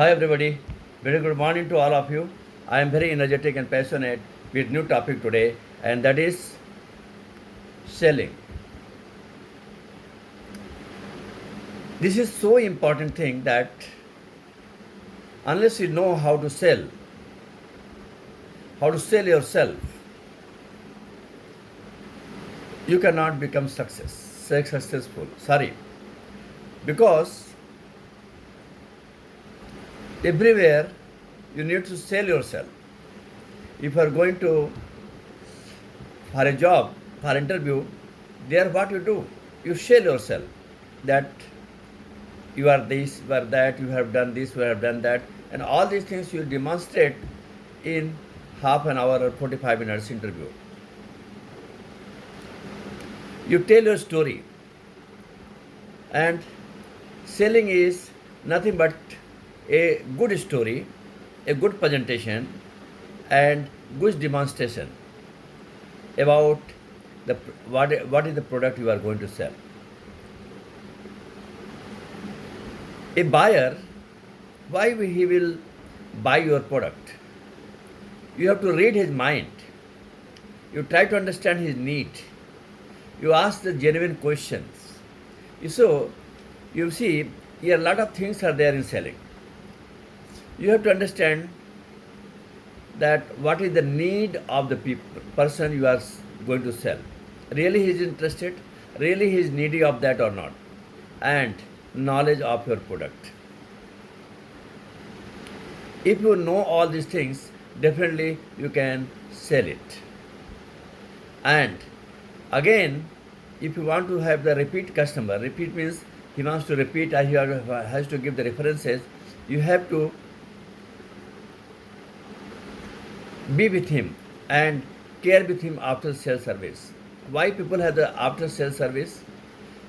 Hi everybody, very good morning to all of you. I am very energetic and passionate with new topic today, and that is selling. This is so important thing that unless you know how to sell yourself, you cannot become successful. Sorry, because everywhere you need to sell yourself. If you are going to for a job, for interview, there what you do, you sell yourself that you are this, you are that, you have done this, you have done that, and all these things you demonstrate in half an hour or 45 minutes interview. You tell your story, and selling is nothing but a good story, a good presentation, and good demonstration about what is the product you are going to sell. A buyer, why he will buy your product? You have to read his mind. You try to understand his need. You ask the genuine questions. So, you see, a lot of things are there in selling. You have to understand that what is the need of the person you are going to sell. Really he is interested, really he is needy of that or not, and knowledge of your product. If you know all these things, definitely you can sell it. And again, if you want to have the repeat customer, repeat means he wants to repeat, he has to give the references, you have to be with him and care with him after sales service. Why people have the after sales service?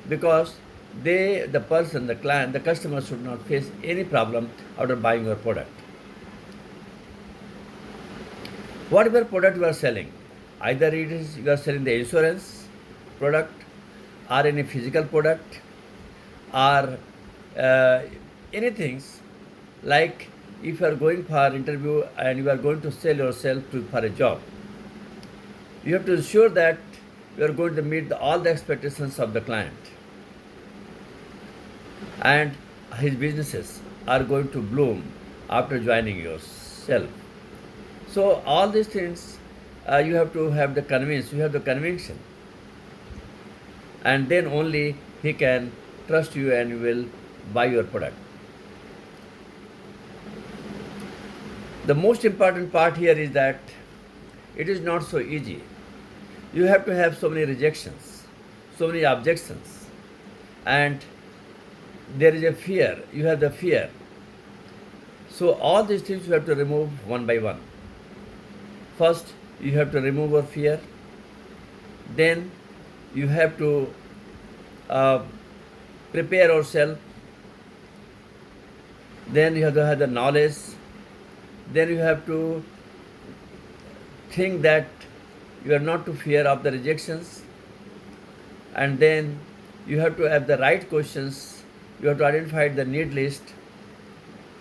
Because the person, the client, the customer should not face any problem after buying your product. Whatever product you are selling, either it is you are selling the insurance product or any physical product or anything, like if you are going for interview and you are going to sell yourself for a job, you have to ensure that you are going to meet all the expectations of the client, and his businesses are going to bloom after joining yourself. So all these things you have to have the convince, you have the conviction, and then only he can trust you and you will buy your product. The most important part here is that it is not so easy. You have to have so many rejections, so many objections, and there is a fear. You have the fear. So all these things you have to remove one by one. First, you have to remove your fear. Then you have to prepare yourself. Then you have to have the knowledge. Then you have to think that you are not to fear of the rejections. And then you have to have the right questions. You have to identify the need list.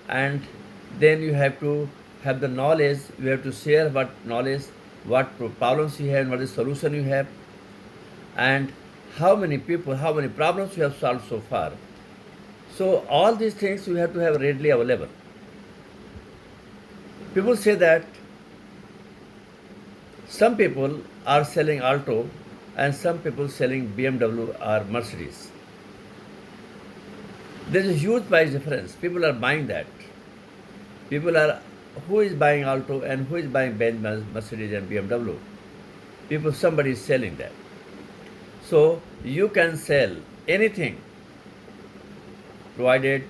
And then you have to have the knowledge. You have to share what knowledge, what problems you have, and what is the solution you have, and how many people, how many problems you have solved so far. So all these things you have to have readily available. People say that some people are selling Alto and some people selling BMW or Mercedes. There is a huge price difference. People are buying that. People are, who is buying Alto and who is buying Benz, Mercedes and BMW? Somebody is selling that. So you can sell anything provided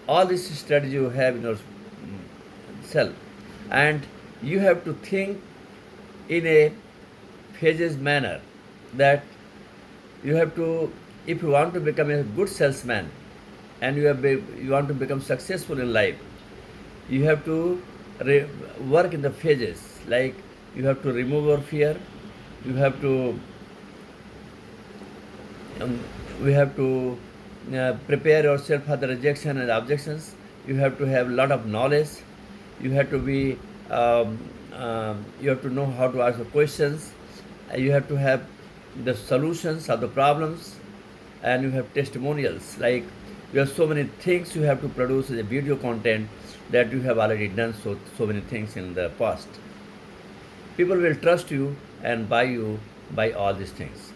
all this strategy you have in yourself, and you have to think in a phases manner, that you have to, if you want to become a good salesman and you want to become successful in life, you have to work in the phases, like you have to remove your fear, you have to we have to prepare yourself for the rejection and objections. you have to have a lot of knowledge, you have to be you have to know how to ask the questions, you have to have the solutions of the problems, and you have testimonials. Like, you have so many things you have to produce as a video content that you have already done so many things in the past. People will trust you and buy all these things.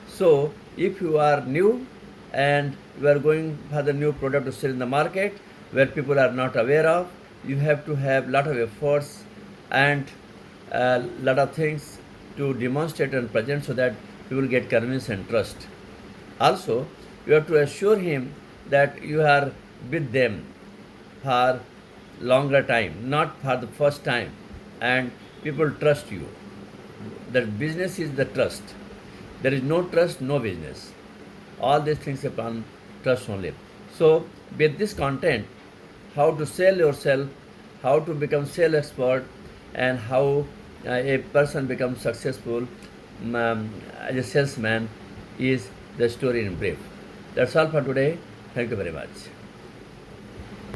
So if you are new and you are going for the new product to sell in the market where people are not aware of, you have to have lot of efforts and a lot of things to demonstrate and present so that people get convinced and trust. Also, you have to assure him that you are with them for longer time, not for the first time, and people trust you. The business is the trust. There is no trust, no business. All these things upon trust only. So, with this content, how to sell yourself, how to become sales expert, and how a person becomes successful as a salesman is the story in brief. That's all for today. Thank you very much.